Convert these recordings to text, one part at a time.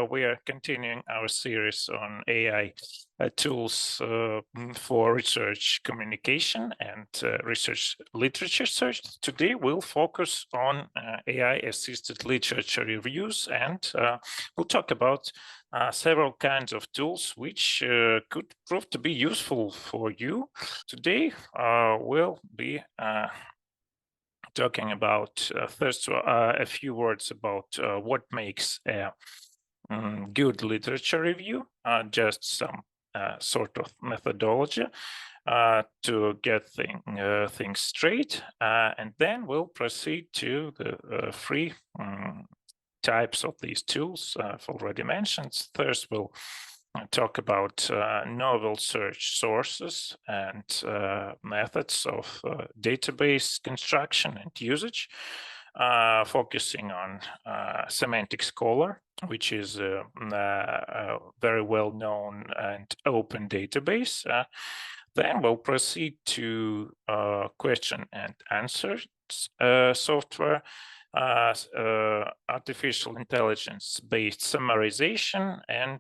We are continuing our series on AI tools for research communication and research literature search. Today we'll focus on AI-assisted literature reviews, and we'll talk about several kinds of tools which could prove to be useful for you. Today we'll be talking about first a few words about what makes a good literature review, just some sort of methodology to get things straight, and then we'll proceed to the three types of these tools I've already mentioned. First, we'll talk about novel search sources and methods of database construction and usage, focusing on Semantic Scholar, which is a very well-known and open database. Then we'll proceed to question and answer software, artificial intelligence-based summarization, and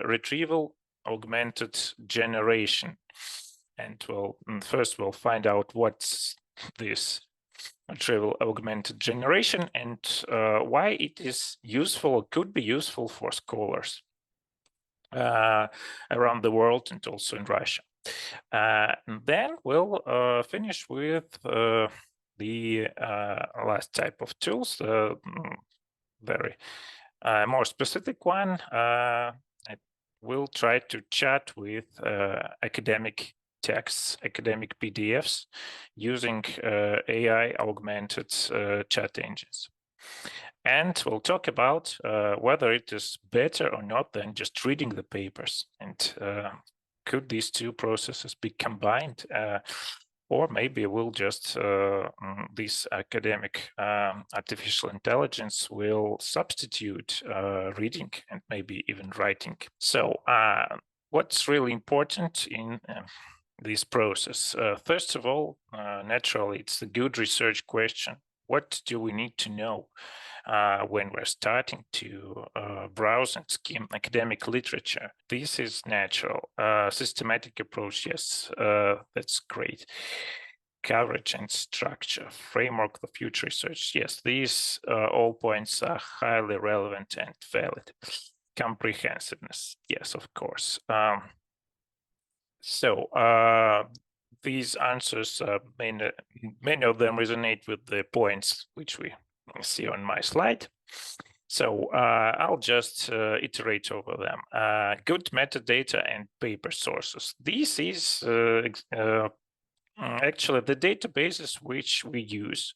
retrieval augmented generation. And first we'll find out what's this retrieval augmented generation and why it is useful or could be useful for scholars around the world and also in Russia. And then we'll finish with the last type of tools, very more specific one. I will try to chat with academic texts, academic PDFs using AI augmented chat engines. And we'll talk about whether it is better or not than just reading the papers, and could these two processes be combined? Or maybe we'll just, this academic artificial intelligence will substitute reading and maybe even writing. So what's really important in this process? First of all, naturally, it's a good research question. What do we need to know when we're starting to browse and skim academic literature? This is natural. Systematic approach, yes, that's great. Coverage and structure, framework for future research, yes, these all points are highly relevant and valid. Comprehensiveness, yes, of course. These answers, many of them resonate with the points which we see on my slide. So I'll just iterate over them. Good metadata and paper sources. This is actually the databases which we use,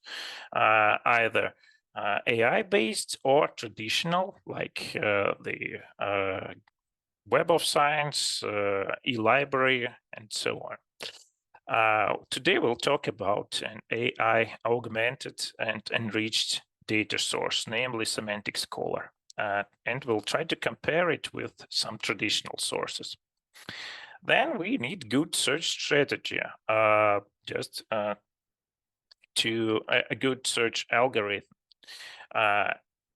either AI-based or traditional, like the Web of Science, eLibrary, and so on. Today we'll talk about an AI augmented and enriched data source, namely Semantic Scholar, and we'll try to compare it with some traditional sources. Then we need good search strategy, just to a good search algorithm.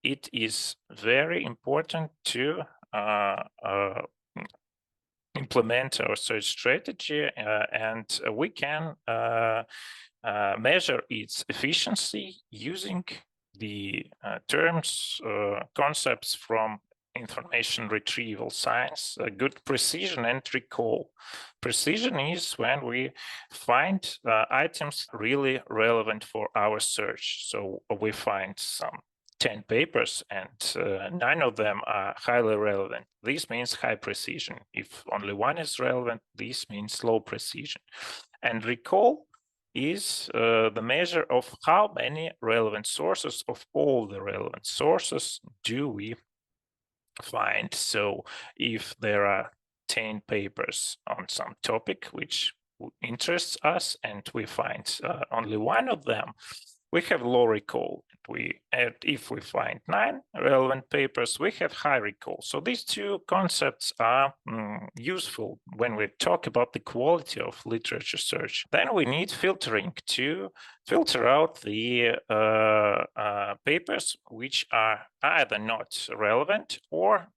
It is very important to implement our search strategy, and we can measure its efficiency using the terms, concepts from information retrieval science, good precision and recall. Precision is when we find items really relevant for our search. So we find some 10 papers and 9 of them are highly relevant. This means high precision. If only one is relevant, this means low precision. And recall is the measure of how many relevant sources of all the relevant sources do we find. So if there are 10 papers on some topic which interests us and we find only one of them, we have low recall. And if we find 9 relevant papers, we have high recall. So these two concepts are useful when we talk about the quality of literature search. Then we need filtering to filter out the papers which are either not relevant or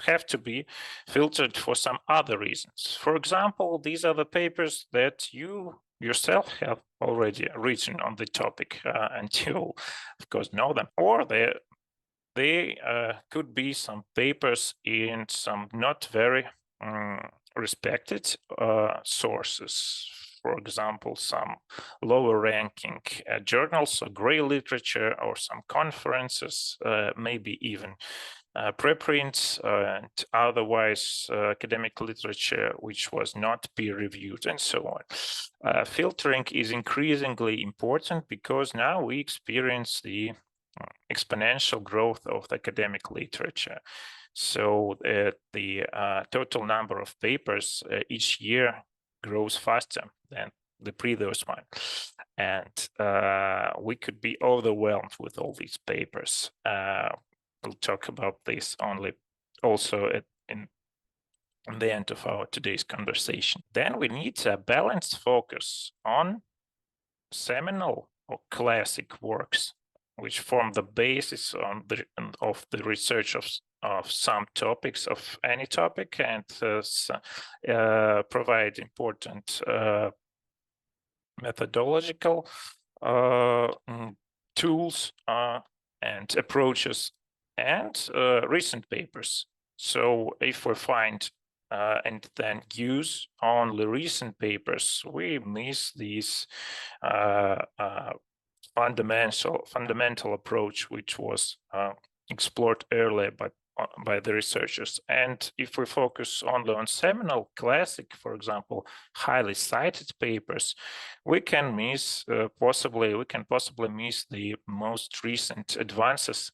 have to be filtered for some other reasons. For example, these are the papers that you yourself have already written on the topic and you, of course, know them, or they could be some papers in some not very respected sources. For example, some lower ranking journals or gray literature or some conferences, maybe even preprints and otherwise academic literature which was not peer-reviewed and so on. Filtering is increasingly important because now we experience the exponential growth of the academic literature. So the total number of papers each year grows faster than the previous one. And we could be overwhelmed with all these papers. We'll talk about this also in the end of our today's conversation. Then we need a balanced focus on seminal or classic works, which form the basis of the research of some topics, of any topic, and provide important methodological tools and approaches, and recent papers. So if we find and then use only recent papers, we miss these fundamental approach which was explored earlier by the researchers. And if we focus only on seminal classic, for example, highly cited papers, we can possibly miss the most recent advances,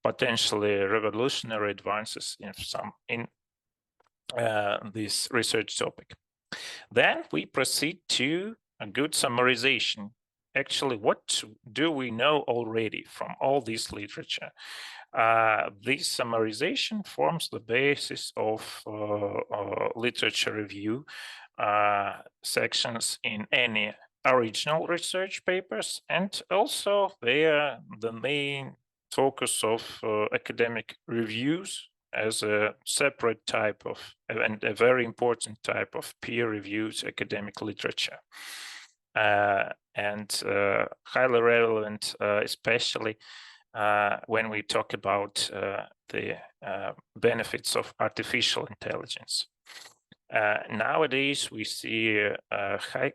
potentially revolutionary advances in this research topic. Then we proceed to a good summarization. Actually, what do we know already from all this literature? This summarization forms the basis of literature review sections in any original research papers, and also they are the main focus of academic reviews as a separate type of, and a very important type of peer-reviewed academic literature. And highly relevant, especially when we talk about the benefits of artificial intelligence. Nowadays, we see a high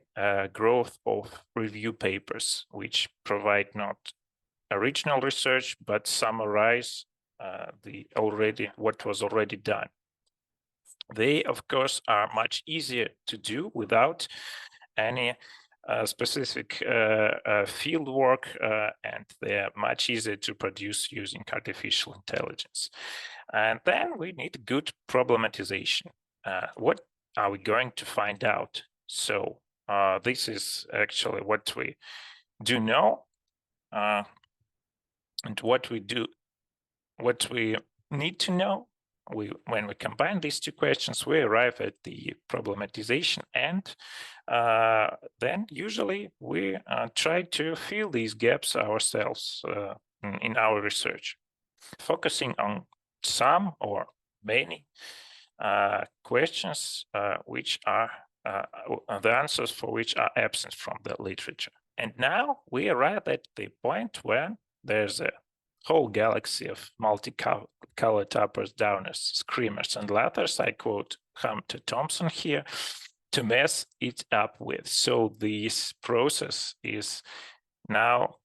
growth of review papers, which provide not original research, but summarize what was already done. They, of course, are much easier to do without any specific field work, and they're much easier to produce using artificial intelligence. And then we need good problematization. What are we going to find out? So this is actually what we do know, and what we need to know. When we combine these two questions, we arrive at the problematization, and then usually we try to fill these gaps ourselves in our research, focusing on some or many questions which are the answers for which are absent from the literature. And now we arrive at the point where there's a whole galaxy of multicolored uppers, downers, screamers, and lathers, I quote Hunter Thompson here, to mess it up with. So this process is now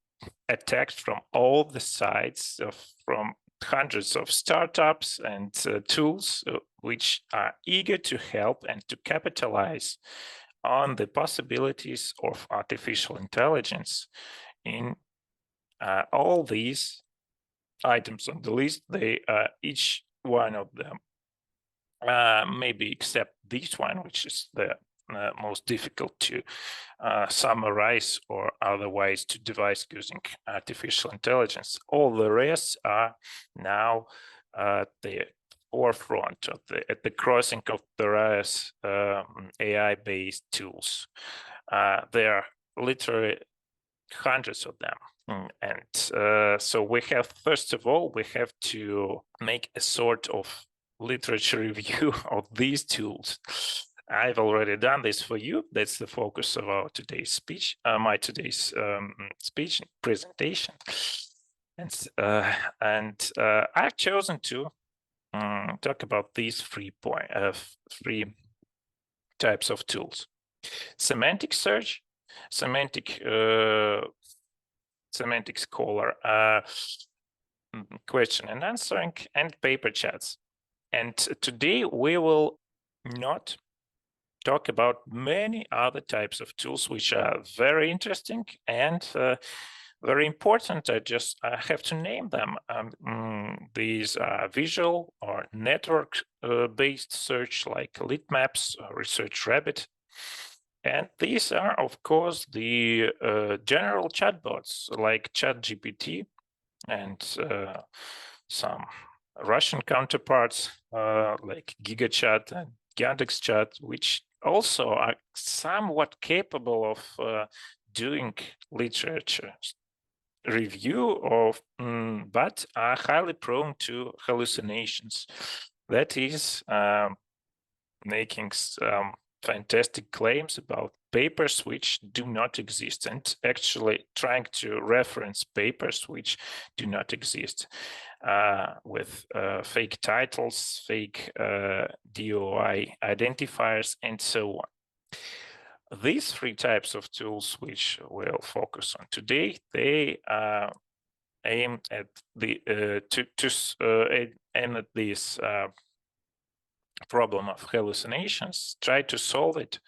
attacked from all the sides, from hundreds of startups and tools which are eager to help and to capitalize on the possibilities of artificial intelligence in all these items on the list. They each one of them, maybe except this one, which is the most difficult to summarize or otherwise to devise using artificial intelligence. All the rest are now at the forefront of at the crossing of various AI-based tools. There are literally hundreds of them. And so we have, first of all, we have to make a sort of literature review of these tools. I've already done this for you. That's the focus of our today's speech, my today's speech presentation. And I've chosen to talk about these three types of tools: semantic search, semantic Scholar, question and answering, and paper chats. And today we will not talk about many other types of tools which are very interesting and very important. I have to name them. These are visual or network-based search like Litmaps, Research Rabbit. And these are, of course, the general chatbots like ChatGPT and some Russian counterparts like GigaChat and YandexChat, which also are somewhat capable of doing literature review of, but are highly prone to hallucinations. That is, making some fantastic claims about papers which do not exist, and actually trying to reference papers which do not exist with fake titles, fake DOI identifiers, and so on. These three types of tools which we'll focus on today, they aim at the aim at this problem of hallucinations, try to solve it,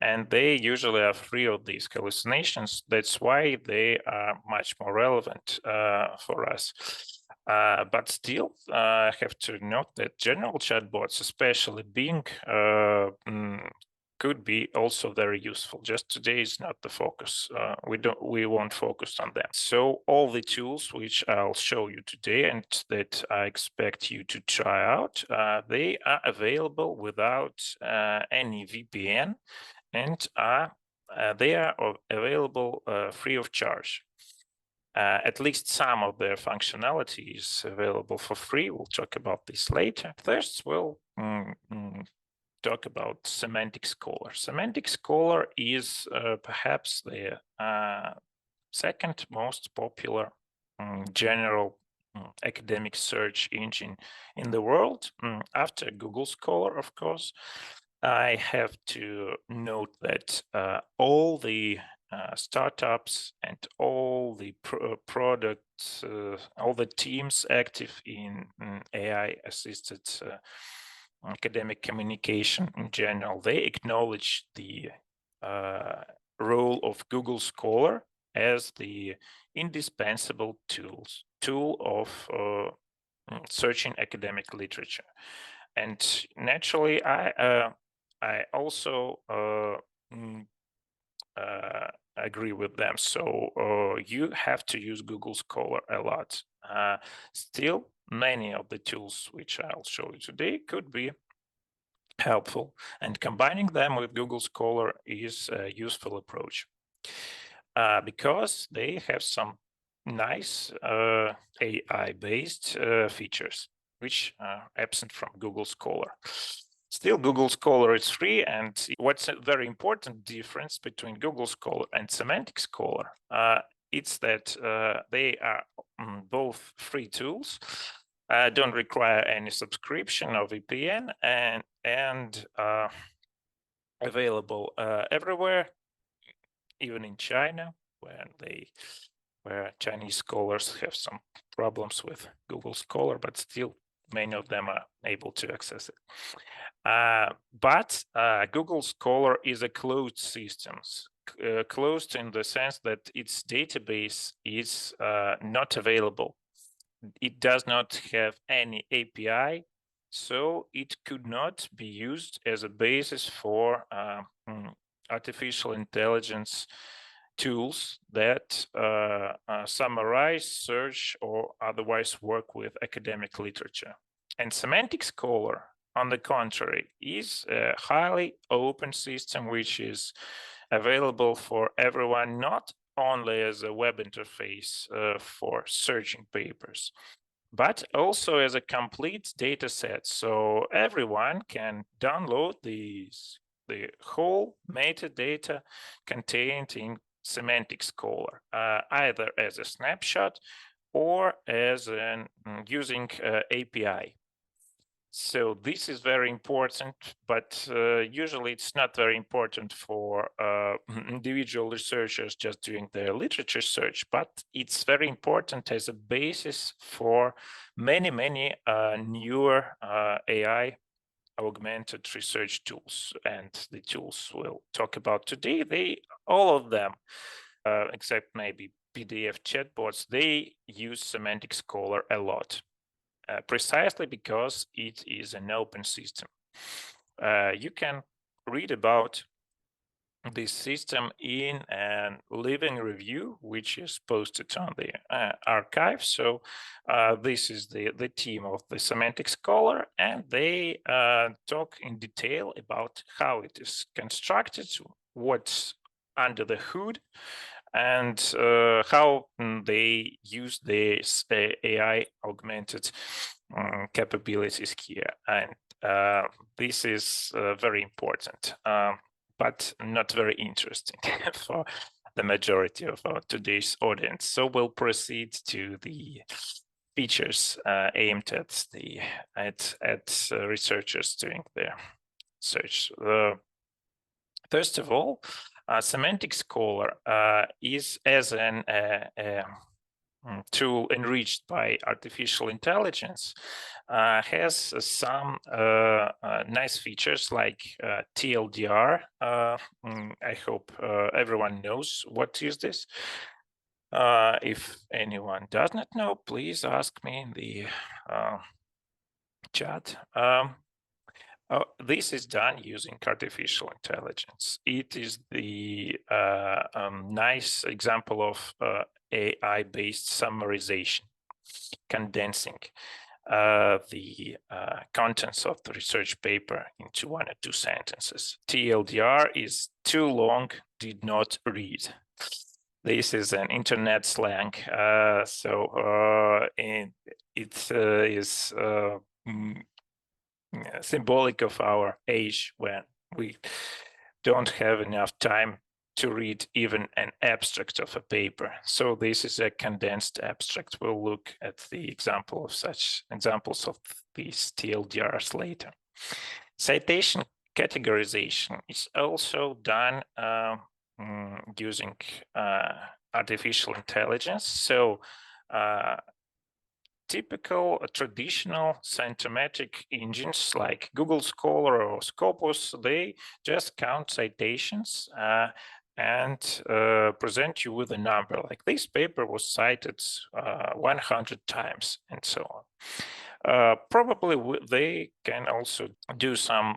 and they usually are free of these hallucinations. That's why they are much more relevant for us. But still, I have to note that general chatbots, especially Bing, could be also very useful. Just today is not the focus. We won't focus on that. So all the tools which I'll show you today and that I expect you to try out, they are available without any VPN, and they are available free of charge. At least some of their functionality is available for free. We'll talk about this later. First, we'll talk about Semantic Scholar. Semantic Scholar is perhaps the second most popular general academic search engine in the world, after Google Scholar, of course. I have to note that all the startups and all the products, all the teams active in AI-assisted academic communication in general, they acknowledge the role of Google Scholar as the indispensable tool of searching academic literature. And naturally, I also agree with them. So you have to use Google Scholar a lot. Still, many of the tools which I'll show you today could be helpful, and combining them with Google Scholar is a useful approach because they have some nice AI-based features which are absent from Google Scholar. Still, Google Scholar is free, and what's a very important difference between Google Scholar and Semantic Scholar, it's that they are both free tools, don't require any subscription or VPN, and available everywhere, even in China, where Chinese scholars have some problems with Google Scholar, but still many of them are able to access it. But Google Scholar is a closed system, closed in the sense that its database is not available. It does not have any API, so it could not be used as a basis for artificial intelligence tools that summarize, search, or otherwise work with academic literature. And Semantic Scholar, on the contrary, is a highly open system which is available for everyone, not only as a web interface for searching papers, but also as a complete data set. So everyone can download the whole metadata contained in Semantic Scholar, either as a snapshot or as an using API. So this is very important, but usually it's not very important for individual researchers just doing their literature search, but it's very important as a basis for many newer AI augmented research tools. And the tools we'll talk about today, all of them, except maybe PDF chatbots, they use Semantic Scholar a lot. Precisely because it is an open system. You can read about this system in a living review, which is posted on the archive. So this is the team of the Semantic Scholar, and they talk in detail about how it is constructed, what's under the hood, and how they use this AI augmented capabilities here. And this is very important, but not very interesting for the majority of our today's audience. So we'll proceed to the features aimed at researchers doing their search. First of all, Semantic Scholar is as an tool enriched by artificial intelligence, has some nice features like TLDR. I hope everyone knows what is this. If anyone does not know, please ask me in the chat. This is done using artificial intelligence. It is the nice example of AI-based summarization, condensing the contents of the research paper into 1 or 2 sentences. TLDR is too long, did not read. This is an internet slang, it is symbolic of our age when we don't have enough time to read even an abstract of a paper. So this is a condensed abstract. We'll look at the example of such examples of these TLDRs later. Citation categorization is also done using artificial intelligence. So typical traditional scientific engines like Google Scholar or Scopus, they just count citations and present you with a number, like this paper was cited 100 times and so on. Probably they can also do some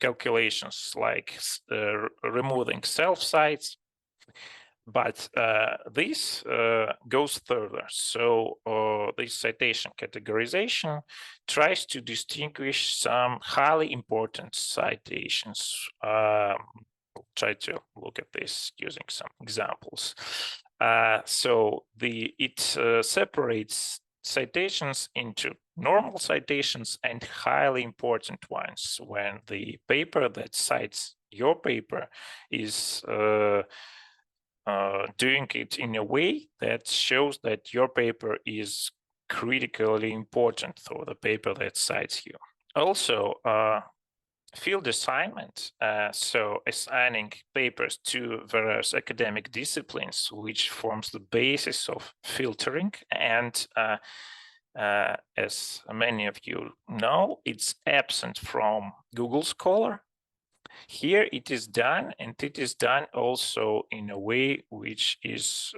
calculations like removing self-cites, but this goes further. So this citation categorization tries to distinguish some highly important citations. We'll try to look at this using some examples. So it separates citations into normal citations and highly important ones when the paper that cites your paper is doing it in a way that shows that your paper is critically important for the paper that cites you. Also, field assignment, so assigning papers to various academic disciplines, which forms the basis of filtering. And as many of you know, it's absent from Google Scholar. Here it is done, and it is done also in a way which is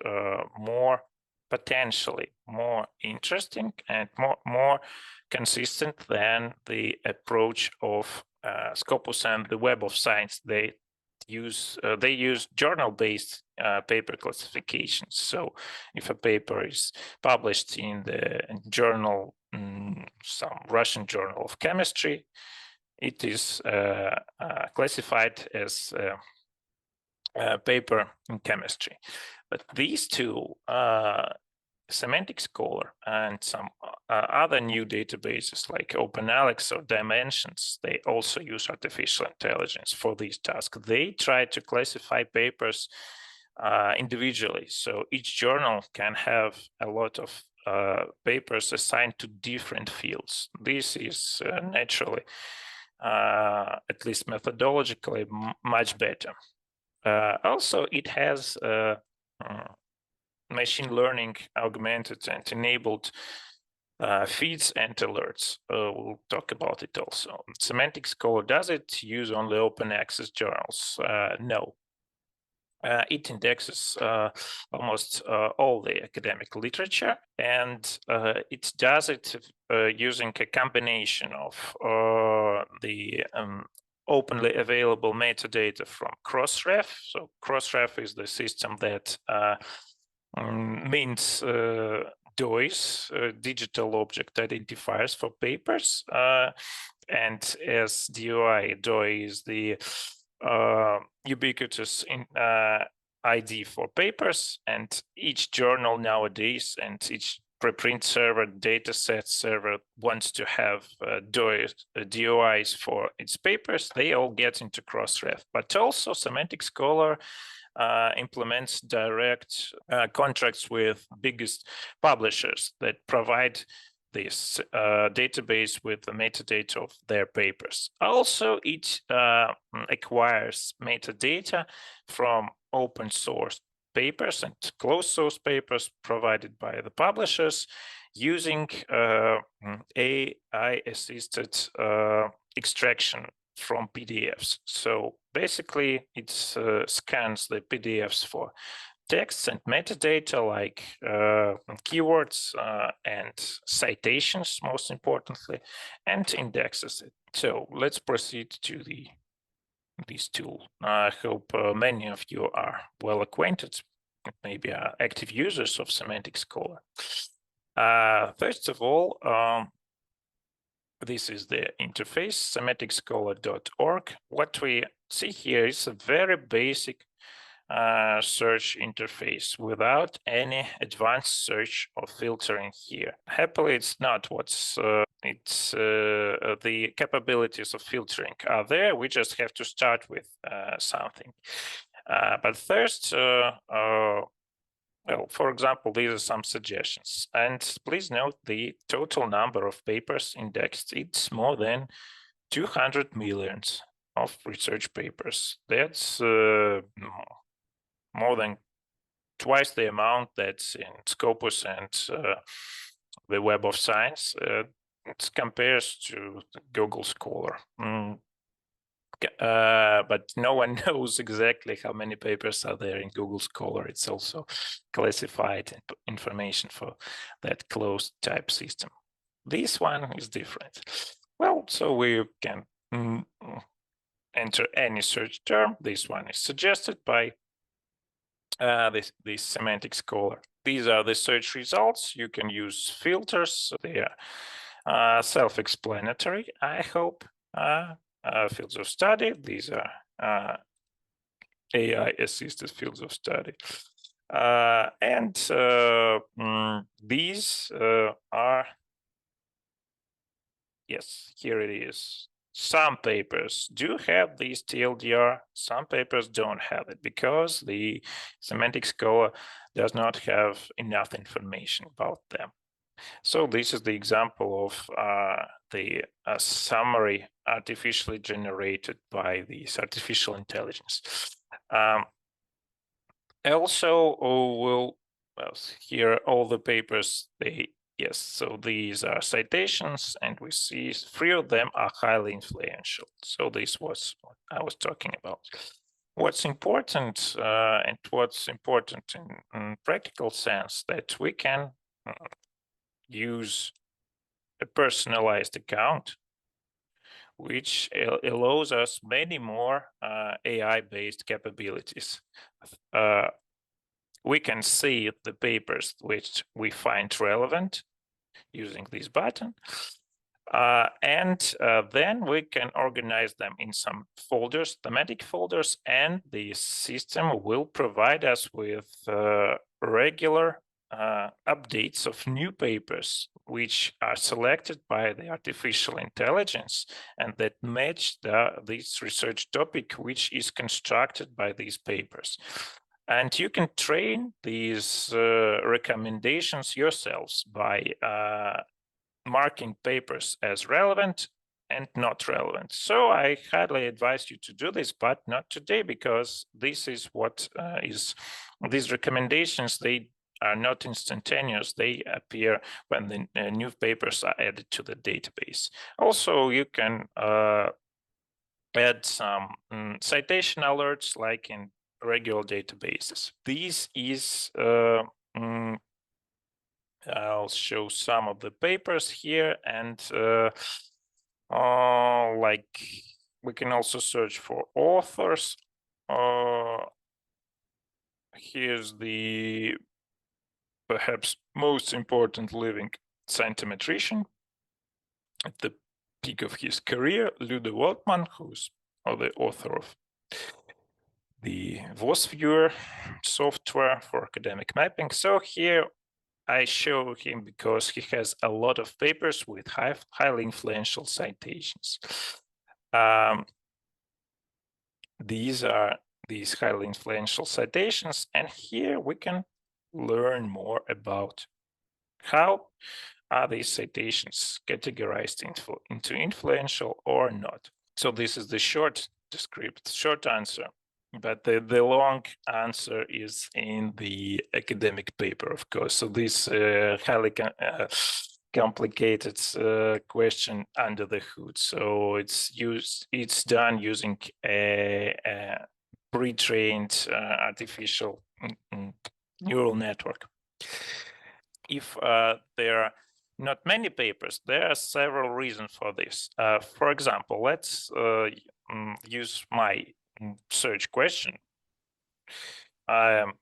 potentially more interesting and more consistent than the approach of Scopus and the Web of Science. They they use journal-based paper classifications. So if a paper is published in the journal, some Russian journal of chemistry, it is classified as a paper in chemistry. But these two, Semantic Scholar and some other new databases like OpenAlex or Dimensions, they also use artificial intelligence for these tasks. They try to classify papers individually. So each journal can have a lot of papers assigned to different fields. This is naturally, at least methodologically, much better. Also, it has machine learning augmented and enabled feeds and alerts. We'll talk about it also. Semantic Scholar, does it use only open access journals? No. It indexes almost all the academic literature, and it does it using a combination of the openly available metadata from Crossref. So Crossref is the system that means DOIs, digital object identifiers for papers, and as DOI, DOI is the ubiquitous ID for papers, and each journal nowadays and each preprint server, dataset server wants to have DOIs for its papers. They all get into Crossref, but also Semantic Scholar implements direct contracts with biggest publishers that provide this database with the metadata of their papers. Also, it acquires metadata from open source papers and closed source papers provided by the publishers using AI-assisted extraction from PDFs. So basically, it scans the PDFs for texts and metadata like keywords and citations, most importantly, and indexes it. So let's proceed to this tool. I hope many of you are well acquainted, maybe are active users of Semantic Scholar. First of all, this is the interface, semanticscholar.org. What we see here is a very basic search interface without any advanced search or filtering here. Happily, it's not what's the capabilities of filtering are there. We just have to start with something. But first, well, for example, these are some suggestions. And please note the total number of papers indexed. It's more than 200 million of research papers. That's more than twice the amount that's in Scopus and the Web of Science. It compares to Google Scholar. But no one knows exactly how many papers are there in Google Scholar. It's also classified information for that closed type system. This one is different. Well, so we can enter any search term. This one is suggested by this Semantic Scholar. These are the search results. You can use filters. They are self-explanatory, I hope. Fields of study. These are AI-assisted fields of study. And these are, yes, here it is. Some papers do have these TLDR, some papers don't have it because the Semantic Scholar does not have enough information about them. So this is the example of the summary artificially generated by this artificial intelligence. Also, well, here all the papers, yes, so these are citations, and we see 3 of them are highly influential. So this was what I was talking about. What's important, and what's important in practical sense, that we can use a personalized account which allows us many more AI-based capabilities. We can see the papers which we find relevant using this button. And then we can organize them in some folders, thematic folders, and the system will provide us with regular updates of new papers, which are selected by the artificial intelligence and that match this research topic, which is constructed by these papers. And you can train these recommendations yourselves by marking papers as relevant and not relevant. So I highly advise you to do this, but not today, because this is what these recommendations, they are not instantaneous. They appear when the new papers are added to the database. Also, you can add some citation alerts like in regular databases. This is I'll show some of the papers here, and like we can also search for authors. Here's the perhaps most important living scientometrician at the peak of his career, Ludo Woltmann, who's the author of the VOS viewer software for academic mapping. So here I show him because he has a lot of papers with highly influential citations. These are these highly influential citations, and here we can learn more about how are these citations categorized into influential or not. So this is the short answer, but the long answer is in the academic paper, of course. So this highly complicated question under the hood. So it's done using a pre-trained artificial neural network. If there are not many papers, there are several reasons for this. For example, let's use my search question. I am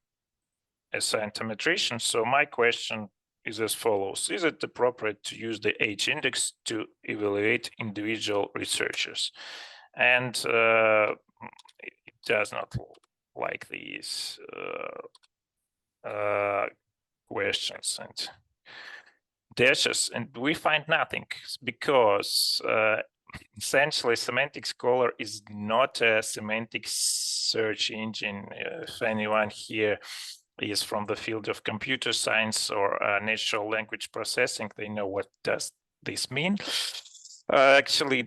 a scientometrician, so my question is as follows: is it appropriate to use the H-index to evaluate individual researchers? And it does not like these questions and dashes, and we find nothing, because essentially Semantic Scholar is not a semantic search engine. If anyone here is from the field of computer science or natural language processing, they know what does this mean. Actually,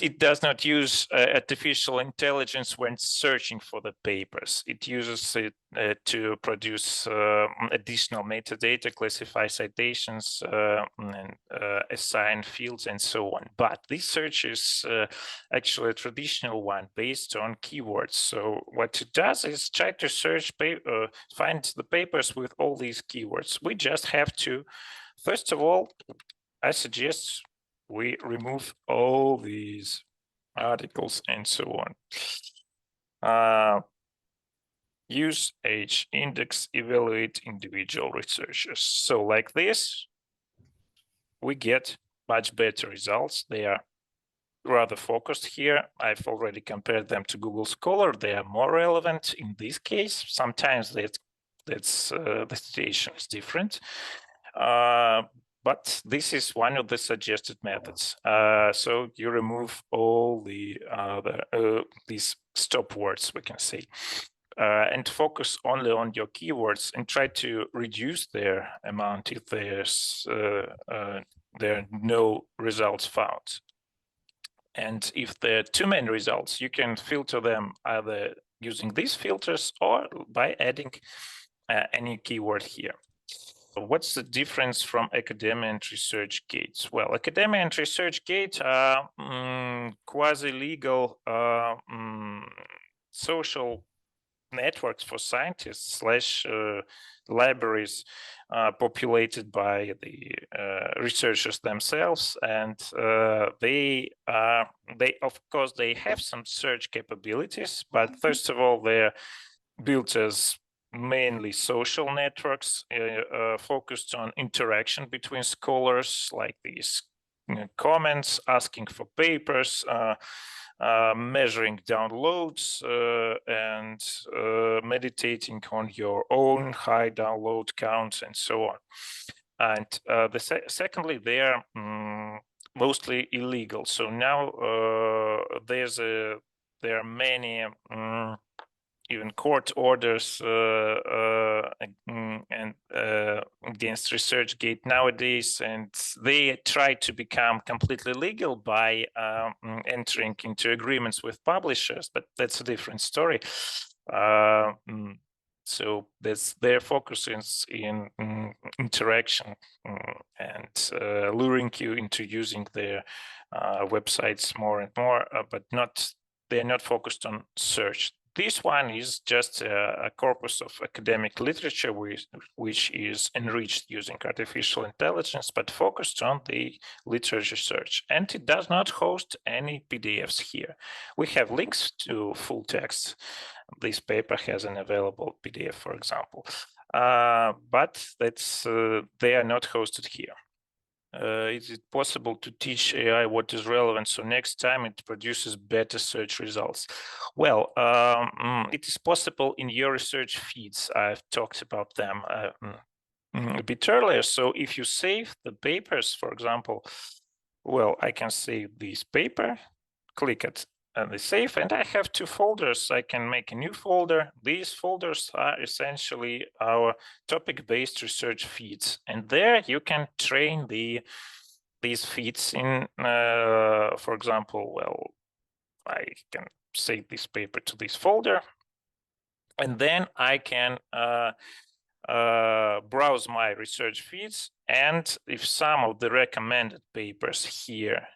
it does not use artificial intelligence when searching for the papers. It uses it to produce additional metadata, classify citations, and assign fields, and so on. But this search is actually a traditional one based on keywords. So what it does is try to search, find the papers with all these keywords. We just have to, first of all, I suggest we remove all these articles and so on. Use H-index, evaluate individual researchers. So like this, we get much better results. They are rather focused here. I've already compared them to Google Scholar. They are more relevant in this case. Sometimes the situation is different. But this is one of the suggested methods. So you remove all these stop words, we can say, and focus only on your keywords and try to reduce their amount if there are no results found. And if there are too many results, you can filter them either using these filters or by adding any keyword here. What's the difference from academia and research gates? Well, academia and research gate are quasi-legal social networks for scientists / libraries populated by the researchers themselves, and they they, of course, they have some search capabilities, but first of all, they're built as mainly social networks focused on interaction between scholars, like these comments, asking for papers, measuring downloads, and meditating on your own high download counts and so on. And secondly, they are mostly illegal. So now there are many even court orders and against ResearchGate nowadays, and they try to become completely legal by entering into agreements with publishers, but that's a different story. So their focus is in interaction and luring you into using their websites more and more, but they're not focused on search. This one is just a corpus of academic literature which is enriched using artificial intelligence, but focused on the literature search. And it does not host any PDFs here. We have links to full text. This paper has an available PDF, for example, but they are not hosted here. Is it possible to teach AI what is relevant so next time it produces better search results? Well, it is possible in your research feeds. I've talked about them a bit earlier. So if you save the papers, for example, well, I can save this paper, click it and the save, and I have two folders. I can make a new folder. These folders are essentially our topic-based research feeds, and there you can train these feeds in, for example, well, I can save this paper to this folder, and then I can browse my research feeds, and if some of the recommended papers here,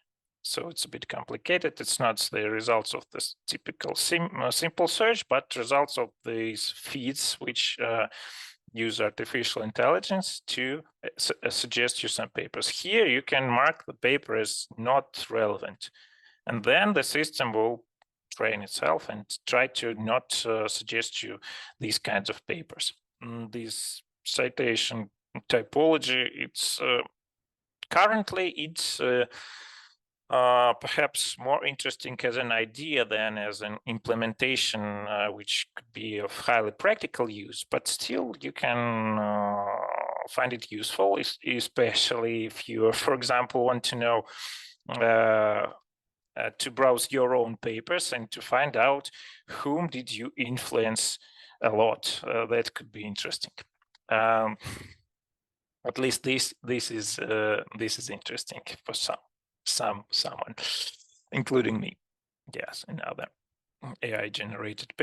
so it's a bit complicated, it's not the results of this typical simple search, but results of these feeds which use artificial intelligence to suggest you some papers. Here you can mark the paper as not relevant, and then the system will train itself and try to not suggest you these kinds of papers. This citation typology, it's currently it's perhaps more interesting as an idea than as an implementation, which could be of highly practical use, but still you can find it useful, especially if you, for example, want to know to browse your own papers and to find out whom did you influence a lot. That could be interesting. At least this is interesting for someone, including me. Yes, another AI generated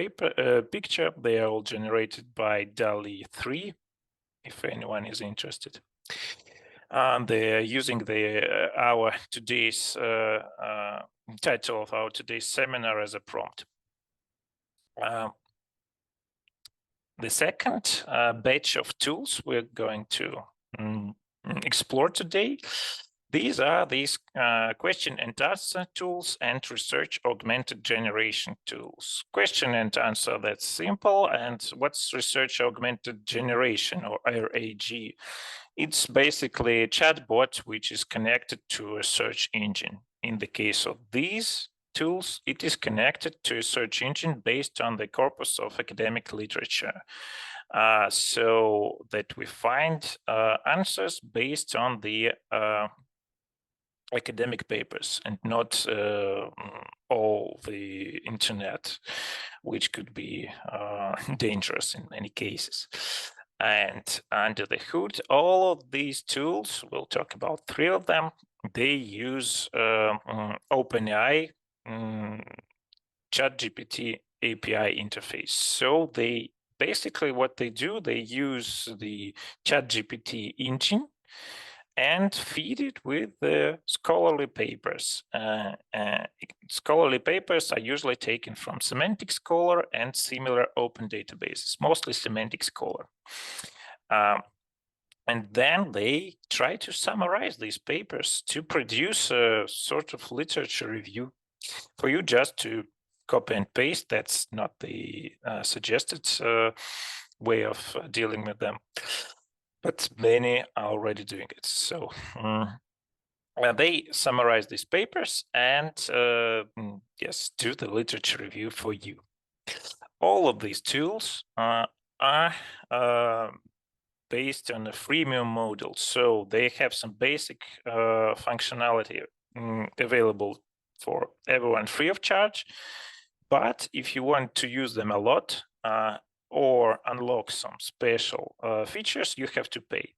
picture. They are all generated by DALL-E 3, if anyone is interested. And they're using our today's title of our today's seminar as a prompt. The second batch of tools we're going to explore today, these are question and answer tools and research augmented generation tools. Question and answer, that's simple. And what's research augmented generation, or RAG? It's basically a chatbot which is connected to a search engine. In the case of these tools, it is connected to a search engine based on the corpus of academic literature, so that we find answers based on the academic papers and not all the internet, which could be dangerous in many cases. And under the hood, all of these tools, we'll talk about 3 of them, they use OpenAI ChatGPT API interface. So they basically, what they do, they use the ChatGPT engine and feed it with the scholarly papers. Scholarly papers are usually taken from Semantic Scholar and similar open databases, mostly Semantic Scholar. And then they try to summarize these papers to produce a sort of literature review. for you just to copy and paste. That's not the suggested way of dealing with them, but many are already doing it. So they summarize these papers and yes, do the literature review for you. All of these tools are based on a freemium model, so they have some basic functionality available for everyone free of charge. But if you want to use them a lot or unlock some special features, you have to pay.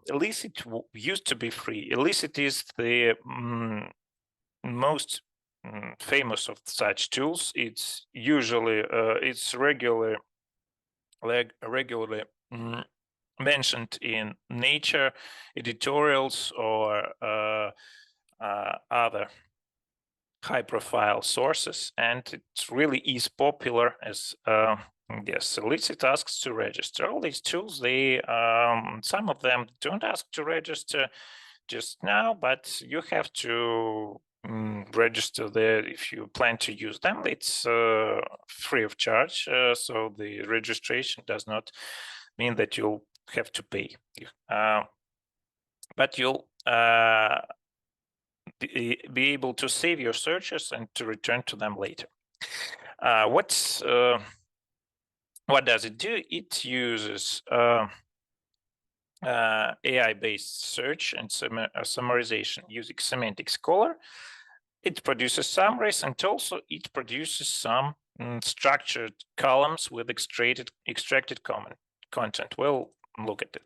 Elicit used to be free. Elicit is the most famous of such tools. It's usually it's regularly mentioned in Nature editorials or other high-profile sources, and it really is popular as yes, Elicit asks to register. All these tools, they some of them don't ask to register just now, but you have to register there if you plan to use them. It's free of charge, so the registration does not mean that you'll have to pay. But you'll be able to save your searches and to return to them later. What does it do? It uses AI-based search and summarization using Semantic Scholar. It produces summaries, and also it produces some structured columns with extracted content. We'll look at it.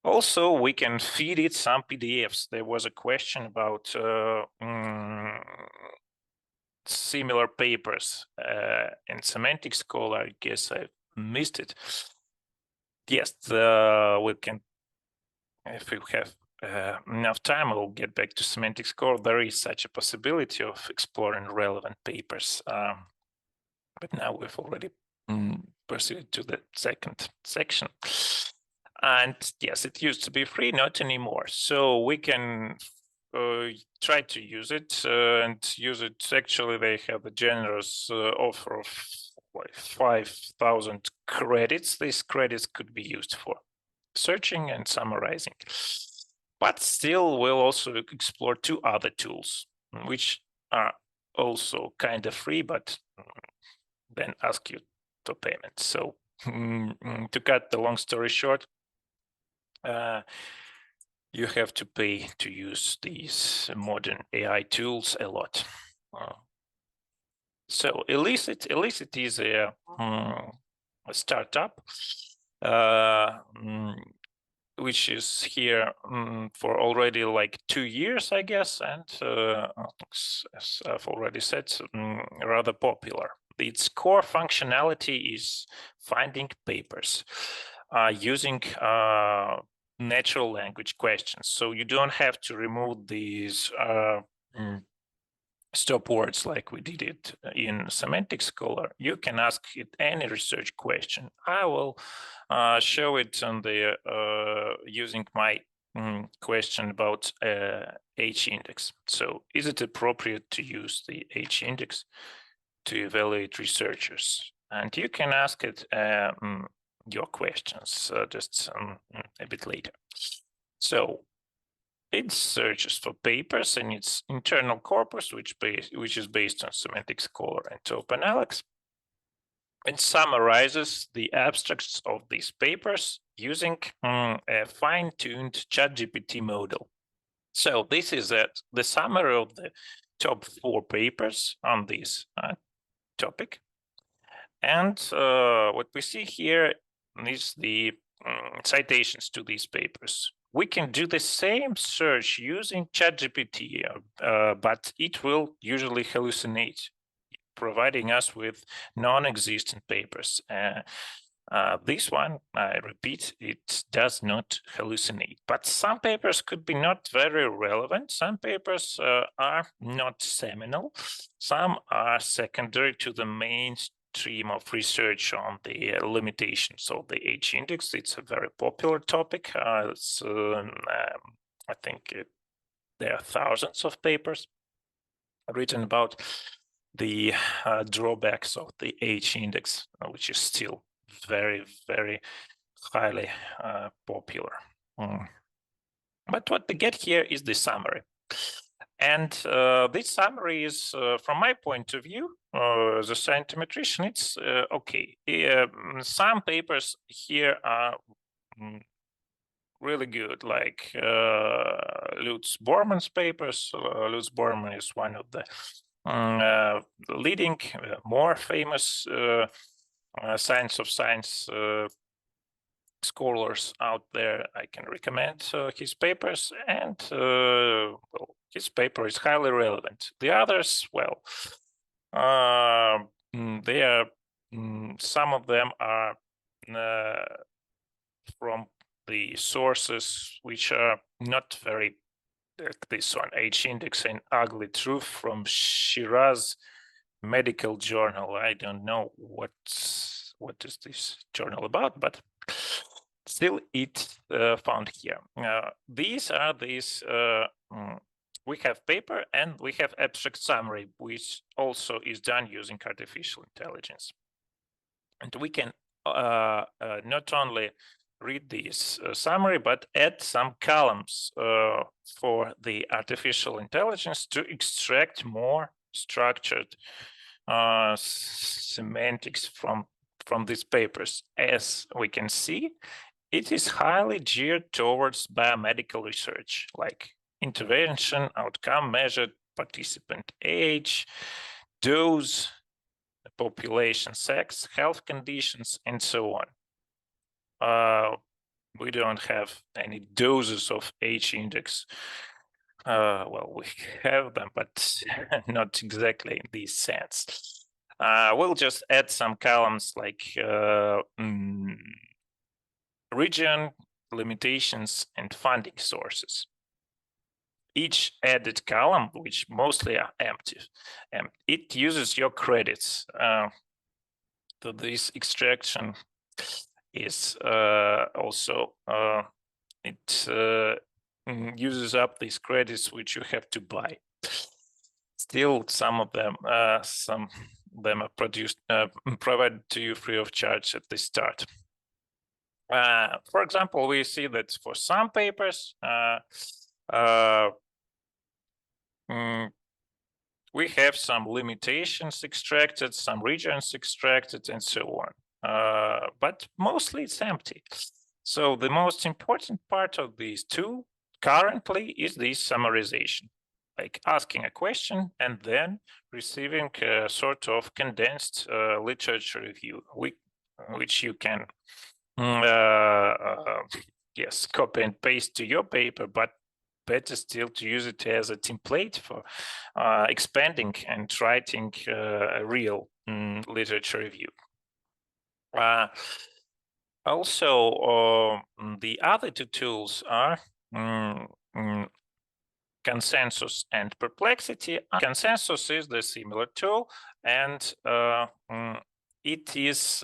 Also, we can feed it some PDFs. There was a question about similar papers in Semantic Scholar. I guess I missed it. Yes, we can, if we have enough time, we'll get back to Semantic Scholar. There is such a possibility of exploring relevant papers. But now we've already proceeded to the second section. And yes, it used to be free, not anymore. So we can try to use it and use it. Actually, they have a generous offer of 5,000 credits. These credits could be used for searching and summarizing. But still, we'll also explore two other tools, which are also kind of free, but then ask you for payment. So to cut the long story short, you have to pay to use these modern AI tools a lot. So Elicit is a startup which is here for already like 2 years, I guess, and as I've already said, rather popular. Its core functionality is finding papers using natural language questions. So you don't have to remove these stop words like we did it in Semantic Scholar. You can ask it any research question. I will show it on the using my question about H-index. So is it appropriate to use the H-index to evaluate researchers? And you can ask it your questions just a bit later. So it searches for papers in its internal corpus, which is based on Semantic Scholar and OpenAlex. It summarizes the abstracts of these papers using a fine-tuned ChatGPT model. So this is the summary of the top 4 papers on this topic. And what we see here is the citations to these papers. We can do the same search using ChatGPT, but it will usually hallucinate, providing us with non-existent papers. This one, I repeat, it does not hallucinate. But some papers could be not very relevant. Some papers are not seminal. Some are secondary to the main stream of research on the limitations of the H-index. It's a very popular topic. I think there are thousands of papers. written about the drawbacks of the H index, which is still very, very highly popular. But what we get here is the summary. And this summary is, from my point of view, as a scientometrician, it's okay. Some papers here are really good, like Lutz Bormann's papers. Lutz Bormann is one of the leading, more famous science of science scholars out there. I can recommend his papers, and well, his paper is highly relevant. The others, well, they are, some of them are from the sources which are not very, this one, H index and ugly truth from Shiraz Medical Journal. I don't know what is this journal about, but still it's found here. These are we have paper and we have abstract summary, which also is done using artificial intelligence. And we can not only read this summary, but add some columns for the artificial intelligence to extract more structured semantics from these papers. As we can see, it is highly geared towards biomedical research, like intervention, outcome measured, participant age, dose, population sex, health conditions, and so on. We don't have any doses of H index. Well, we have them, but not exactly in this sense. We'll just add some columns like region, limitations, and funding sources. Each added column, which mostly are empty, it uses your credits. So this extraction is also, it uses up these credits which you have to buy. Still, some of them are produced, provided to you free of charge at the start. For example, we see that for some papers, we have some limitations extracted, some regions extracted, and so on. But mostly it's empty. So the most important part of these two currently is this summarization, like asking a question and then receiving a sort of condensed literature review, which you can yes, copy and paste to your paper, but better still to use it as a template for expanding and writing a real literature review. Also, the other two tools are consensus and perplexity. Consensus is the similar tool, and it is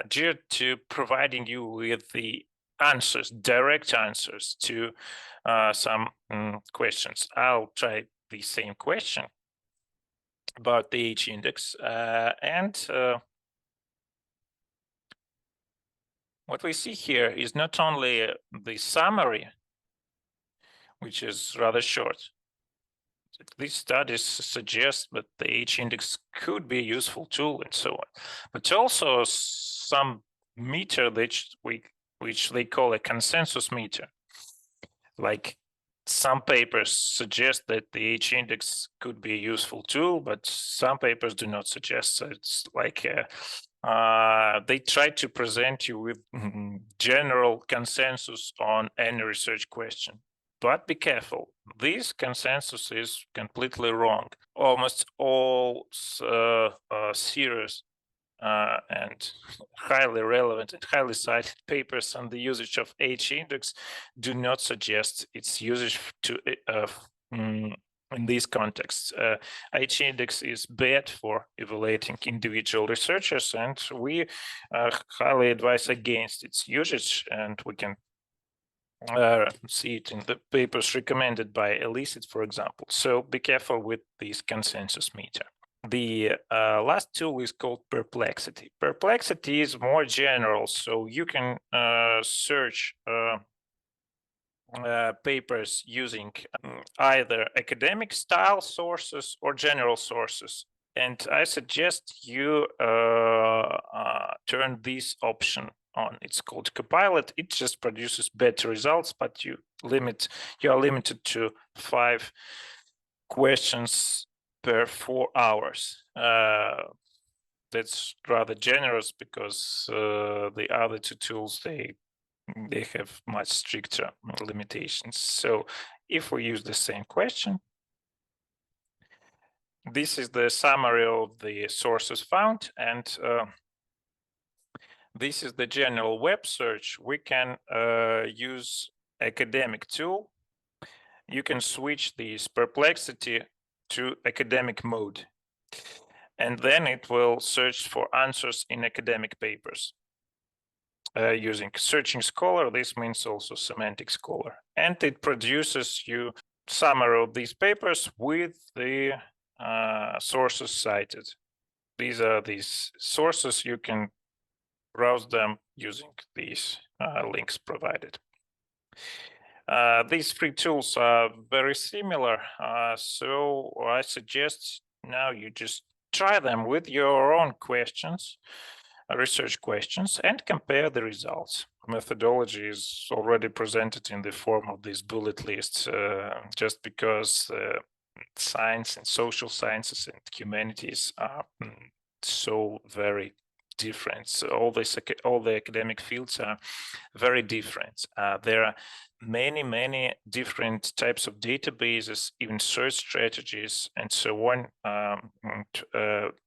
geared to providing you with the answers, direct answers to some questions. I'll try the same question about the H index, and what we see here is not only the summary, which is rather short. These studies suggest that the H index could be a useful tool and so on, but also some meter which they call a consensus meter. Like some papers suggest that the H index could be a useful tool, but some papers do not suggest. So it's like they try to present you with general consensus on any research question. But be careful, this consensus is completely wrong. Almost all serious and highly relevant and highly cited papers on the usage of H index do not suggest its usage to in these contexts. H index is bad for evaluating individual researchers, and we highly advise against its usage, and we can see it in the papers recommended by Elicit, for example. So be careful with this consensus meter. The last tool is called Perplexity. Perplexity is more general, so you can search papers using either academic style sources or general sources. And I suggest you turn this option on. It's called Copilot. It just produces better results, but you are limited to 5 questions per 4 hours. That's rather generous because the other 2 tools, they have much stricter limitations. So if we use the same question, this is the summary of the sources found, and this is the general web search. We can use academic tool. You can switch this Perplexity to academic mode, and then it will search for answers in academic papers. Using Searching Scholar, this means also Semantic Scholar, and it produces you summary of these papers with the sources cited. These are these sources. You can browse them using these links provided. These 3 tools are very similar, so I suggest now you just try them with your own questions, research questions, and compare the results. Methodology is already presented in the form of these bullet lists, just because science and social sciences and humanities are so very different. So all the academic fields are very different. There are many different types of databases, even search strategies, and so on.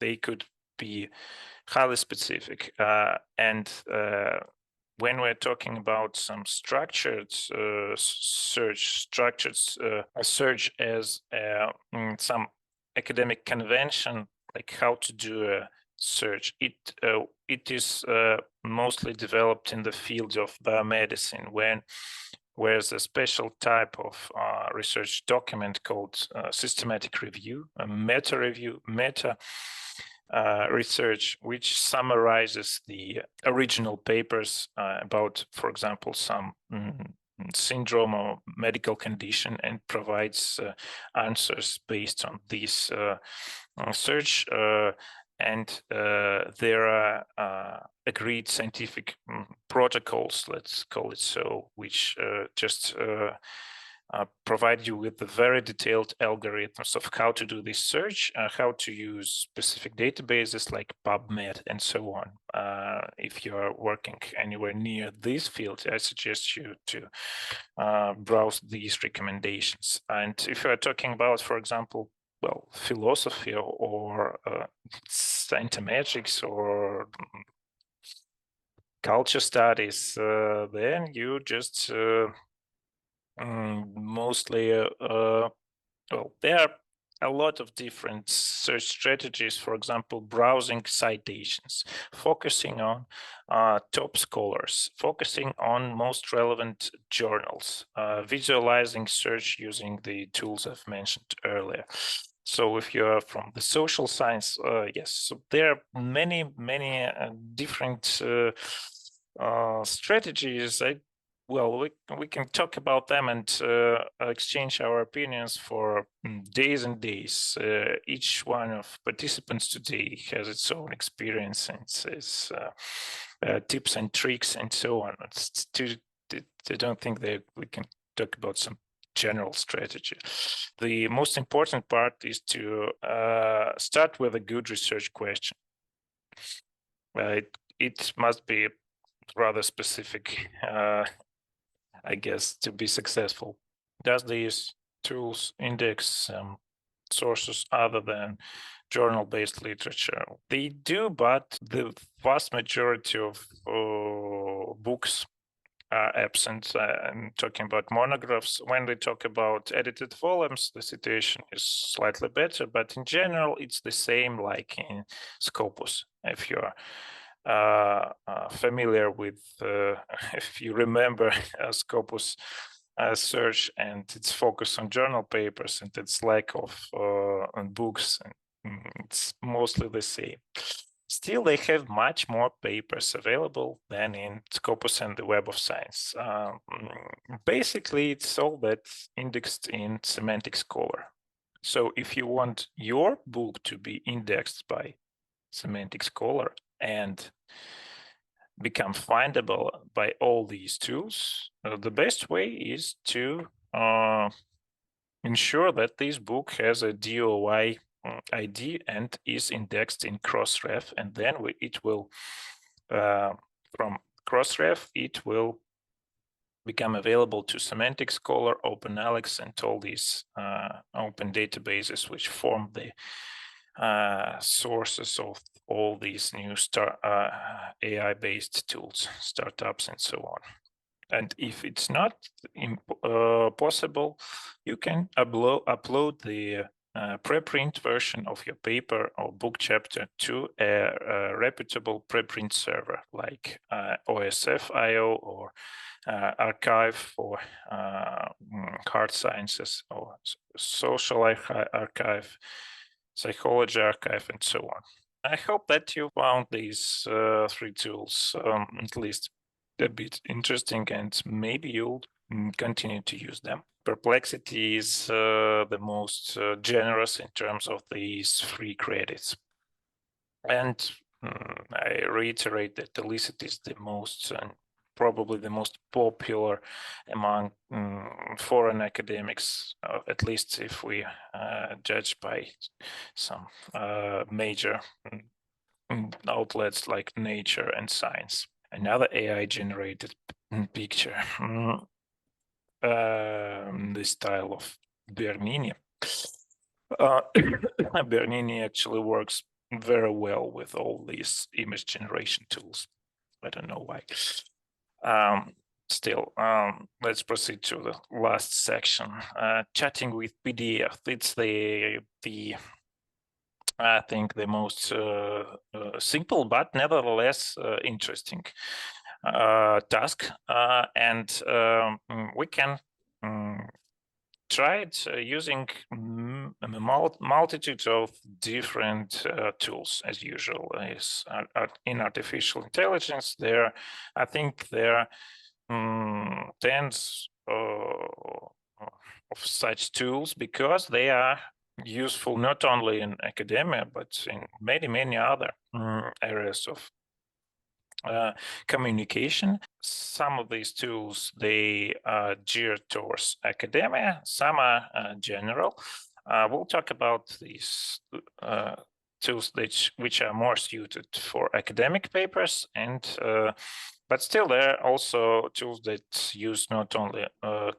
They could be highly specific, and when we're talking about some structured search, search as some academic convention, like how to do a search, it is mostly developed in the field of biomedicine, whereas a special type of research document called systematic review, a meta review, research, which summarizes the original papers about, for example, some syndrome or medical condition, and provides answers based on this search. And there are agreed scientific protocols, let's call it so, which just provide you with the very detailed algorithms of how to do this search, how to use specific databases like PubMed and so on. If you are working anywhere near this field, I suggest you to browse these recommendations. And if you are talking about, for example, well, philosophy or scientometrics or culture studies, then you just mostly well, there are a lot of different search strategies. For example, browsing citations, focusing on top scholars, focusing on most relevant journals, visualizing search using the tools I've mentioned earlier. So if you are from the social science, yes, so there are many different strategies. Well, we can talk about them and exchange our opinions for days and days. Each one of participants today has its own experience and its tips and tricks and so on. I don't think that we can talk about some general strategy. The most important part is to start with a good research question. It must be rather specific, I guess, to be successful. Does these tools index sources other than journal-based literature? They do, but the vast majority of books are absent. I'm talking about monographs. When we talk about edited volumes, the situation is slightly better, but in general, it's the same like in Scopus. If you're familiar with, if you remember, Scopus search and its focus on journal papers and its lack of on books, it's mostly the same. Still, they have much more papers available than in Scopus and the Web of Science. Basically, it's all that's indexed in Semantic Scholar. So if you want your book to be indexed by Semantic Scholar and become findable by all these tools, the best way is to ensure that this book has a DOI ID and is indexed in Crossref, and then it will, from Crossref, it will become available to Semantic Scholar, OpenAlex, and all these open databases which form the sources of all these new AI-based tools, startups, and so on. And if it's not possible, you can upload the preprint version of your paper or book chapter to a reputable preprint server like OSF.io or Archive for hard sciences, or social archive, psychology archive, and so on. I hope that you found these 3 tools at least a bit interesting, and maybe you'll continue to use them. Perplexity is the most generous in terms of these free credits. And I reiterate that Elicit is the most probably the most popular among foreign academics, at least if we judge by some major outlets like Nature and Science. Another AI-generated picture, the style of Bernini. Bernini actually works very well with all these image generation tools. I don't know why. Still, let's proceed to the last section. Chatting with PDF. It's the I think the most simple but nevertheless interesting task, and we can try it using a multitude of different tools, as usual. In artificial intelligence, I think there are tens of such tools, because they are useful not only in academia but in many other areas of communication. Some of these tools, they are geared towards academia, some are general. We'll talk about these tools which are more suited for academic papers, and but still there are also tools that use not only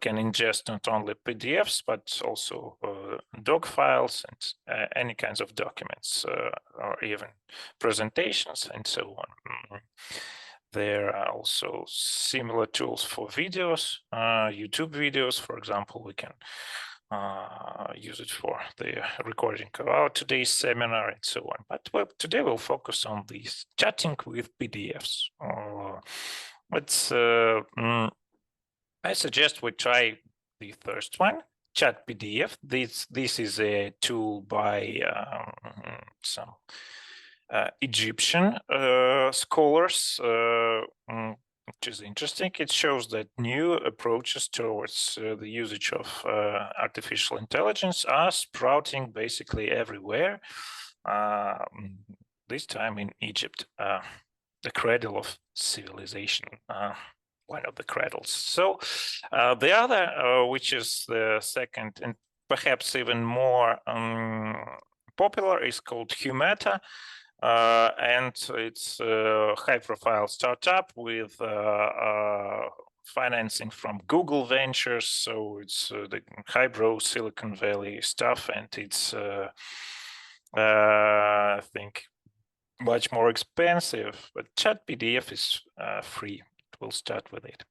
can ingest not only PDFs but also doc files and any kinds of documents or even presentations and so on. There are also similar tools for videos, YouTube videos, for example. We can use it for the recording of our today's seminar and so on. But today we'll focus on these chatting with PDFs. I suggest we try the first one, Chat PDF. This is a tool by some Egyptian scholars, which is interesting. It shows that new approaches towards the usage of artificial intelligence are sprouting basically everywhere, this time in Egypt, the cradle of civilization, one of the cradles. So the other, which is the second and perhaps even more popular, is called Humata. And it's a high-profile startup with financing from Google Ventures, so it's the highbrow Silicon Valley stuff, and it's I think much more expensive. But Chat PDF is free. We'll start with it.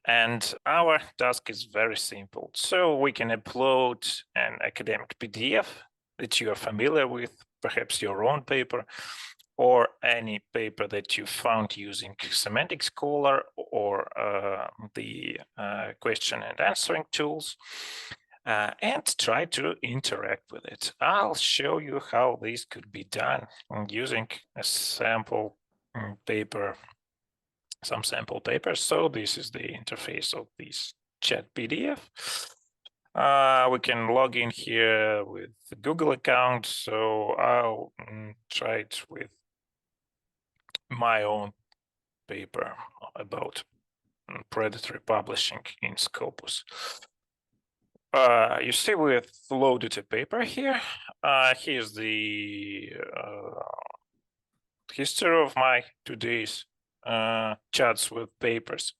And our task is very simple. So we can upload an academic PDF that you are familiar with, perhaps your own paper, or any paper that you found using Semantic Scholar or the question and answering tools, and try to interact with it. I'll show you how this could be done using a sample paper, some sample papers. So this is the interface of this chat PDF. We can log in here with the Google account. So I'll try it with my own paper about predatory publishing in Scopus. You see, we've loaded a paper here. Here's the history of my today's chats with papers.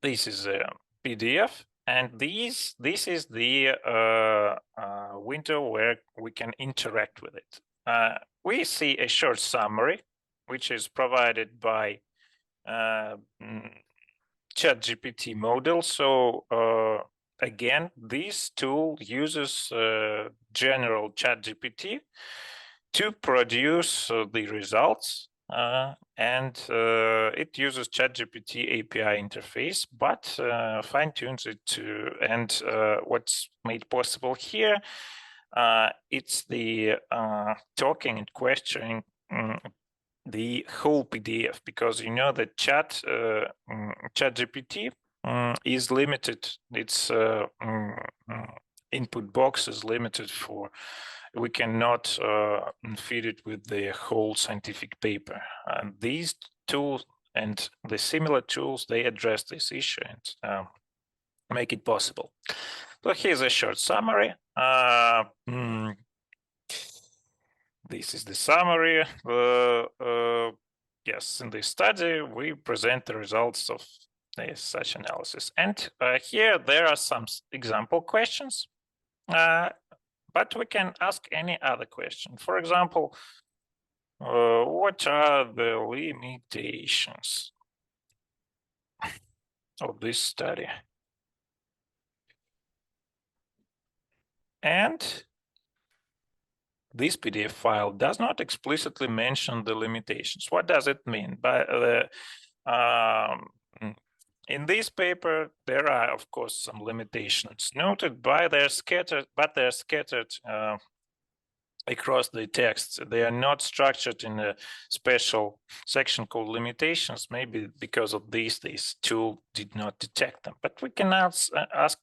This is a PDF, and this is the window where we can interact with it. We see a short summary, which is provided by ChatGPT model. So again, this tool uses general ChatGPT to produce the results, and it uses ChatGPT API interface, but fine-tunes it to, and what's made possible here, it's the talking and questioning the whole PDF, because you know that ChatGPT is limited. Its input box is limited for, we cannot feed it with the whole scientific paper. And these tools and the similar tools, they address this issue and make it possible. So here's a short summary. This is the summary. Yes, in this study, we present the results of such analysis. And here there are some example questions, but we can ask any other question. For example, what are the limitations of this study? And this PDF file does not explicitly mention the limitations. What does it mean? In this paper, there are, of course, some limitations noted, but they're scattered across the text. They are not structured in a special section called limitations. Maybe because of this tool did not detect them. But we can ask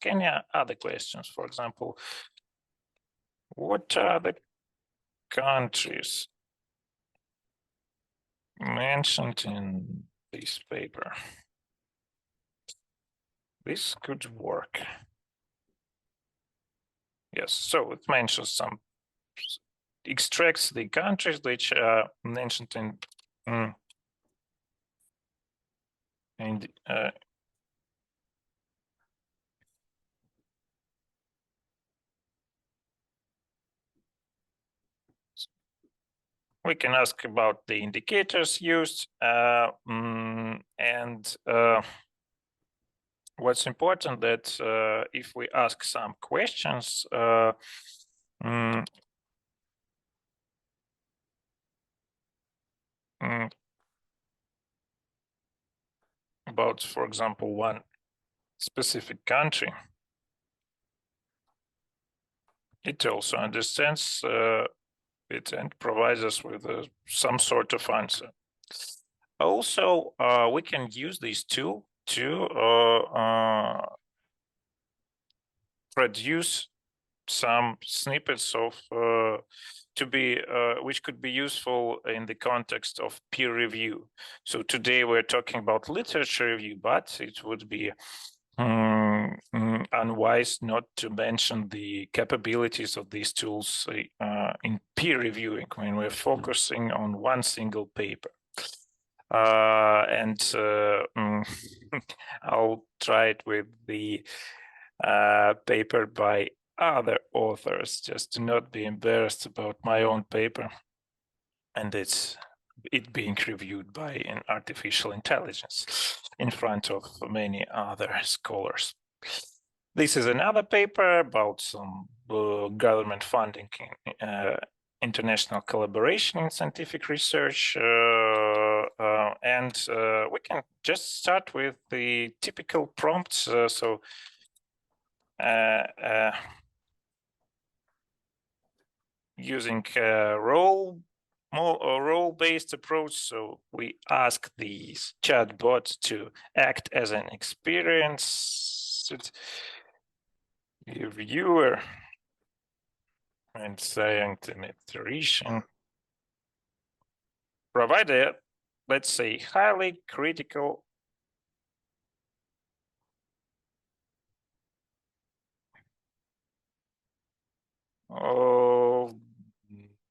any other questions. For example, what are the countries mentioned in this paper? This could work. Yes, so it mentions some, extracts the countries which are mentioned in we can ask about the indicators used, and what's important that if we ask some questions about, for example, one specific country, it also understands it and provides us with some sort of answer. Also, we can use this tool to produce some snippets of which could be useful in the context of peer review. So today we're talking about literature review, but it would be unwise not to mention the capabilities of these tools in peer reviewing when we're focusing on one single paper. And I'll try it with the paper by other authors, just to not be embarrassed about my own paper and it being reviewed by an artificial intelligence in front of many other scholars. This is another paper about some government funding international collaboration in scientific research, and we can just start with the typical prompts. Using role-based approach, so we ask the chatbot to act as an experienced reviewer and scientific iteration. Provide a, let's say, highly critical of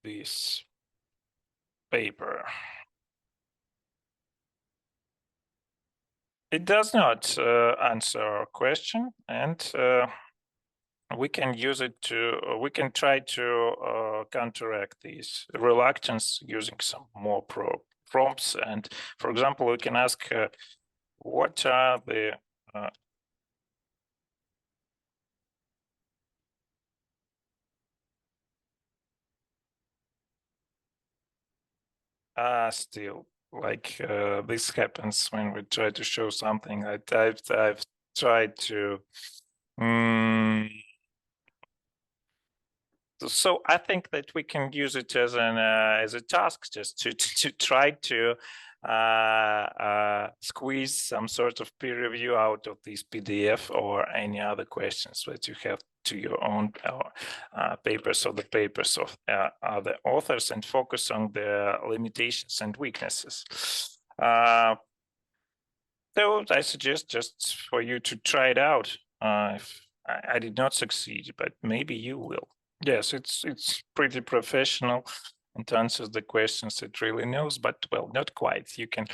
this paper. It does not answer our question, and we can use it to, we can try to counteract these reluctance using some more prompts. And for example, we can ask, what are the still, like this happens when we try to show something. I've tried to so I think that we can use it as an as a task, just to try to squeeze some sort of peer review out of this PDF or any other questions that you have to your own papers or the papers of other authors, and focus on the limitations and weaknesses. So I suggest just for you to try it out. If I did not succeed, but maybe you will. Yes, it's pretty professional and answers the questions it really knows, but well, not quite. You can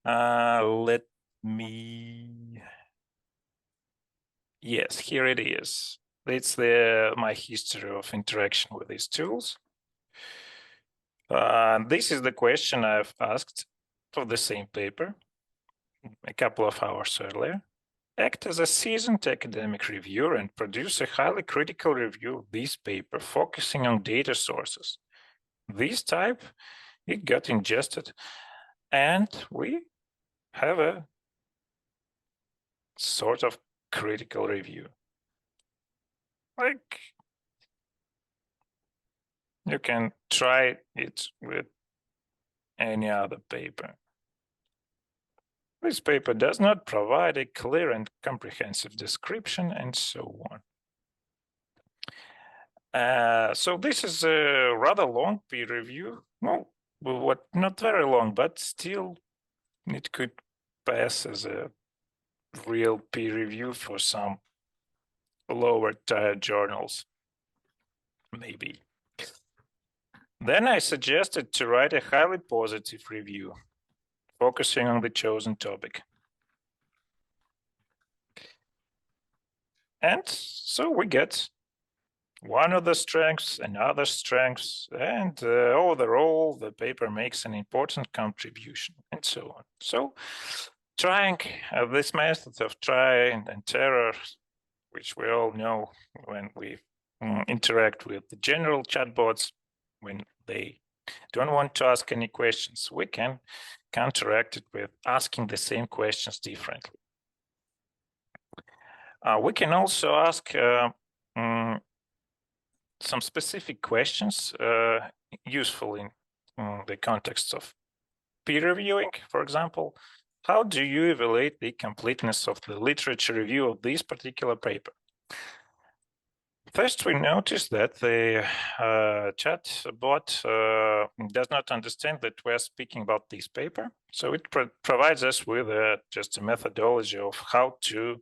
let me. Yes, here it is. It's my history of interaction with these tools. This is the question I've asked for the same paper a couple of hours earlier. Act as a seasoned academic reviewer and produce a highly critical review of this paper, focusing on data sources. This type, it got ingested, and we have a sort of critical review. Like, you can try it with any other paper. This paper does not provide a clear and comprehensive description, and so on. So this is a rather long peer review. Well, what, not very long, but still it could pass as a real peer review for some lower tier journals, maybe. Then I suggested to write a highly positive review, focusing on the chosen topic. And so we get one of the strengths, another strengths, and overall the paper makes an important contribution, and so on. So trying this method of try and error, which we all know when we interact with the general chatbots, when they don't want to ask any questions, we can counteract it with asking the same questions differently. We can also ask some specific questions useful in the context of peer reviewing. For example, how do you evaluate the completeness of the literature review of this particular paper? First, we notice that the chat bot does not understand that we're speaking about this paper. So it provides us with just a methodology of how to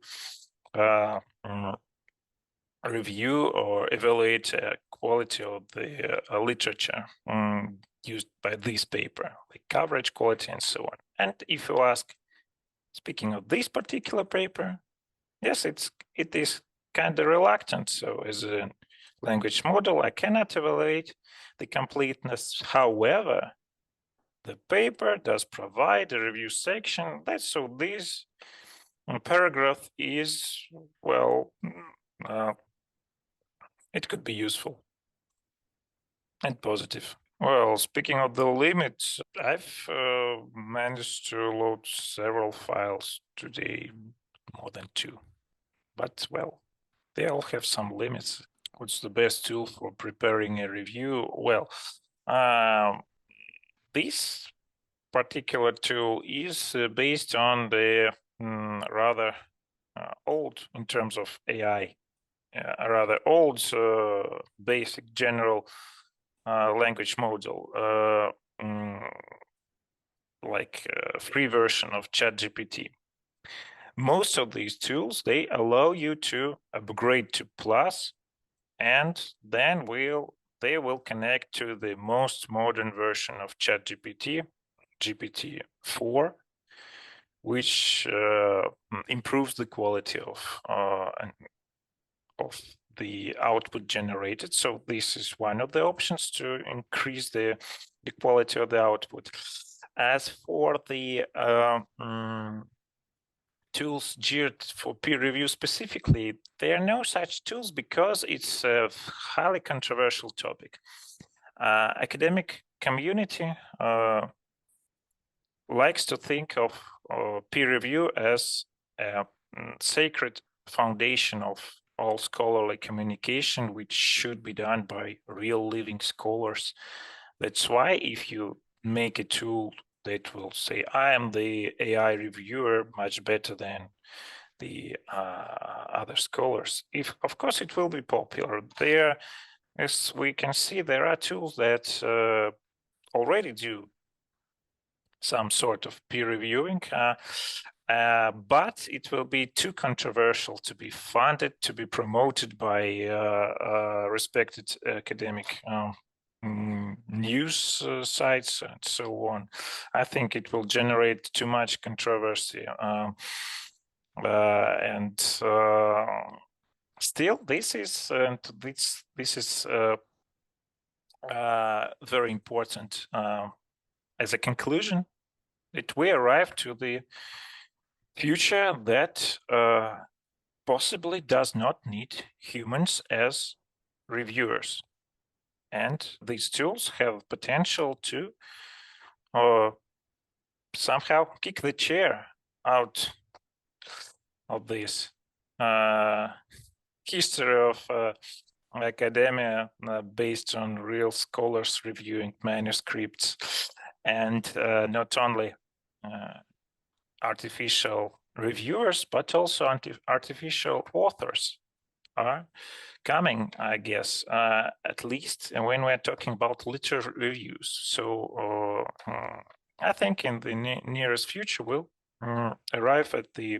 review or evaluate quality of the literature used by this paper, like coverage, quality, and so on. And if you ask, speaking of this particular paper, yes, it is kind of reluctant. So as a language model, I cannot evaluate the completeness. However, the paper does provide a review section. So this paragraph is, well, it could be useful. and positive. Well, speaking of the limits, I've managed to load several files today, more than 2. But, well, they all have some limits. What's the best tool for preparing a review? Well, this particular tool is based on the rather old, in terms of AI, rather old basic general language model, like free version of ChatGPT. Most of these tools, they allow you to upgrade to Plus, and then they will connect to the most modern version of ChatGPT, GPT-4, which improves the quality of the output generated. So this is one of the options to increase the quality of the output. As for the tools geared for peer review specifically, there are no such tools because it's a highly controversial topic. Academic community likes to think of peer review as a sacred foundation of all scholarly communication, which should be done by real living scholars. That's why if you make a tool that will say, I am the AI reviewer much better than the other scholars, of course it will be popular. There, as we can see, there are tools that already do some sort of peer reviewing, but it will be too controversial to be funded, to be promoted by respected academic news sites and so on. I think it will generate too much controversy. And still, this is very important. As a conclusion, that we arrive to the future that possibly does not need humans as reviewers. And these tools have potential to somehow kick the chair out of this history of academia based on real scholars reviewing manuscripts, and not only artificial reviewers, but also artificial authors are coming, I guess, at least when we're talking about literature reviews. So I think in the nearest future we'll arrive at the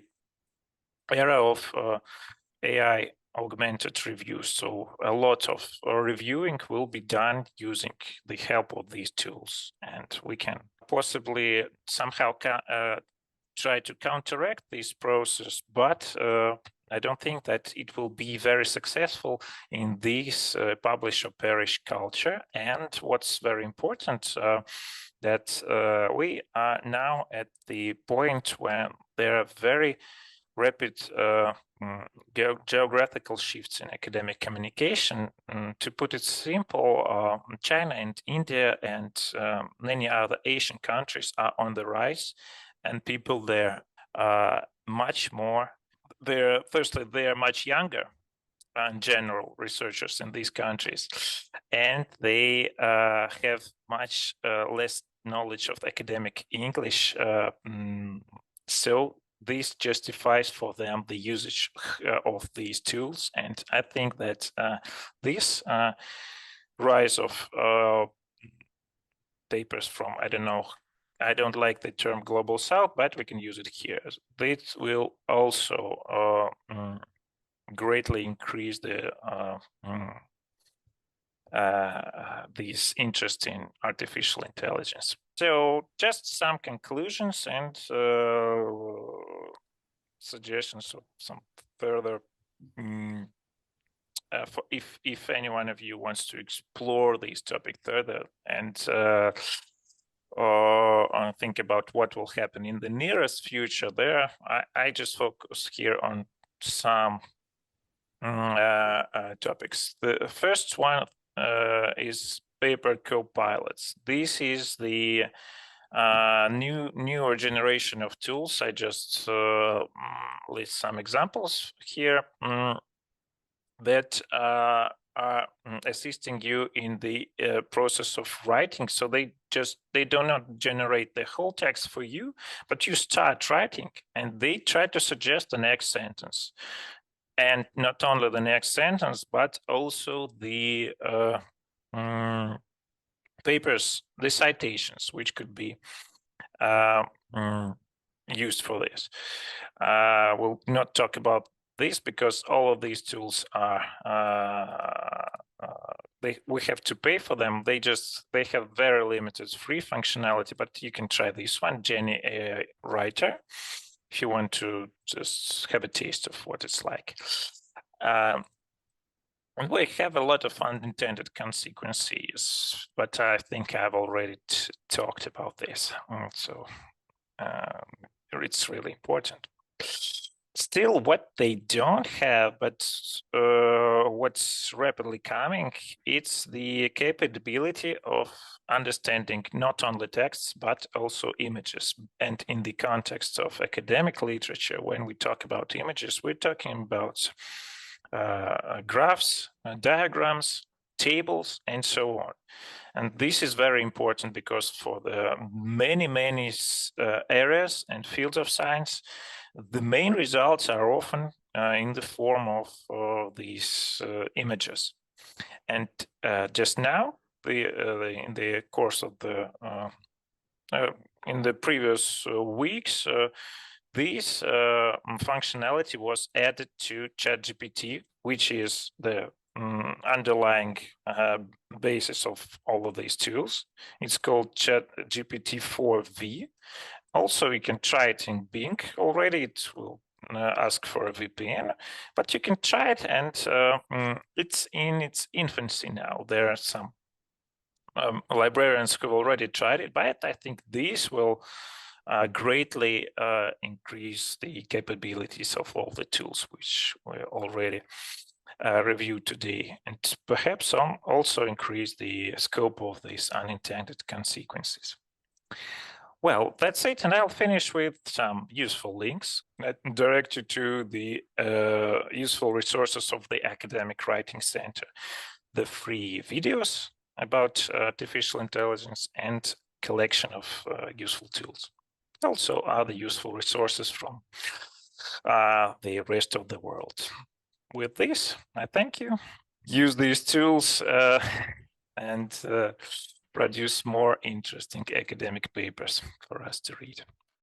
era of AI augmented reviews. So a lot of reviewing will be done using the help of these tools, and we can possibly somehow try to counteract this process, but I don't think that it will be very successful in this publish or perish culture. And what's very important, that we are now at the point when there are very rapid geographical shifts in academic communication. To put it simple, China and India and many other Asian countries are on the rise, and people there are much more. Firstly, they are much younger in general, researchers in these countries, and they have much less knowledge of academic English. So this justifies for them the usage of these tools. And I think that this rise of papers from, I don't know, I don't like the term Global South, but we can use it here. This will also greatly increase the this interest in artificial intelligence. So just some conclusions and suggestions of some further for if any one of you wants to explore this topic further and think about what will happen in the nearest future there, I just focus here on some topics. The first one is paper co-pilots. This is the newer generation of tools. I just list some examples here that are assisting you in the process of writing. So they do not generate the whole text for you, but you start writing and they try to suggest the next sentence. And not only the next sentence, but also the papers, the citations, which could be used for this. We'll not talk about this because all of these tools are we have to pay for them. They have very limited free functionality, but you can try this one, Jenny AI Writer, if you want to just have a taste of what it's like. And we have a lot of unintended consequences, but I think I've already talked about this. So it's really important. Still, what they don't have, but what's rapidly coming, it's the capability of understanding not only texts, but also images. And in the context of academic literature, when we talk about images, we're talking about graphs, diagrams, tables, and so on. And this is very important because for the many areas and fields of science, the main results are often in the form of these images. And just now, in the course of the in the previous weeks, this functionality was added to ChatGPT, which is the underlying basis of all of these tools. It's called ChatGPT 4V. Also, you can try it in Bing already. It will ask for a VPN, but you can try it, and it's in its infancy now. There are some librarians who have already tried it, but I think this will greatly increase the capabilities of all the tools which we already reviewed today, and perhaps also increase the scope of these unintended consequences. Well, that's it, and I'll finish with some useful links that direct you to the useful resources of the Academic Writing Center, the free videos about artificial intelligence, and collection of useful tools. Also other useful resources from the rest of the world. With this, I thank you. Use these tools and produce more interesting academic papers for us to read.